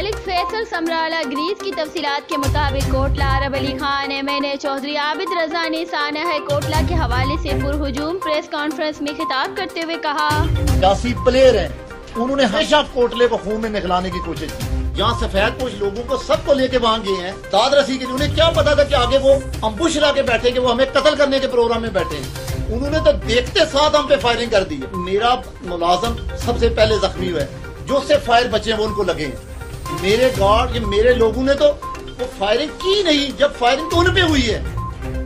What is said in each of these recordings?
Malik Faisal Samrala Greece की तफसीलात के मुताबिक कोटला अरब अली खान MNA चौधरी आबिद रजा ने सानहा कोटला के हवाले से पुरहुजूम प्रेस कॉन्फ्रेंस में खिताब करते हुए कहा, सियासी प्लेयर हैं, उन्होंने हमेशा कोटले को खून में निकलाने की कोशिश की। यहाँ सफेद पोश लोगों को सबको लेके वहाँ गए हैं दाद रसी के, उन्हें क्या पता था कि आगे वो अम्बुश ला के बैठे, कि वो हमें कत्ल करने के प्रोग्राम में बैठे हैं। उन्होंने तो देखते साथ हम पे फायरिंग कर दी है। मेरा मुलाजम सबसे पहले जख्मी हुआ है, जो उससे फायर बचे वो उनको लगे। मेरे गार्ड, ये मेरे लोगों ने तो वो फायरिंग की नहीं, जब फायरिंग तो उन पे हुई है।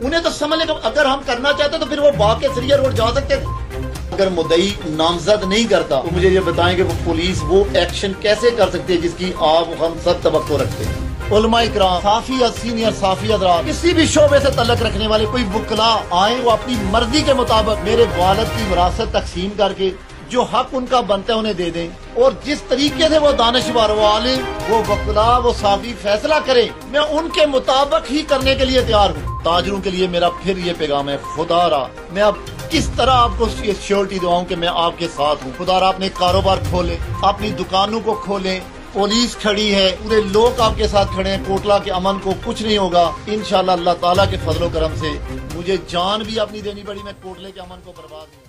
उन्हें तो समझ लें अगर हम करना चाहते तो फिर वो बाग के सरिया रोड जा सकते थे। अगर मुद्दई नामजद नहीं करता तो मुझे ये बताएं कि वो पुलिस वो एक्शन कैसे कर सकती है जिसकी आप हम सब तवक्को रखते हैं। उलमा इकराम, साफी या सीनियर साफी हज़रात, किसी भी शोबे से तल्लक रखने वाले कोई वकला आए, वो अपनी मर्जी के मुताबिक मेरे वालिद की विरासत तकसीम करके जो हक उनका बनता है उन्हें दे दें। और जिस तरीके से वो दानिशवर वाले वो वकला वो साफी फैसला करे, मैं उनके मुताबिक ही करने के लिए तैयार हूँ। ताजरों के लिए मेरा फिर ये पैगाम है, खुदारा मैं अब किस तरह आपको ये श्योरिटी दिलाऊं कि मैं आपके साथ हूँ। खुदारा अपने कारोबार खोले, अपनी दुकानों को खोलें, पुलिस खड़ी है, पूरे लोग आपके साथ खड़े हैं। कोटला के अमन को कुछ नहीं होगा इंशाअल्लाह। अल्लाह ताला के फजलो करम से मुझे जान भी अपनी देनी पड़ी, मैं कोटले के अमन को बर्बाद नहीं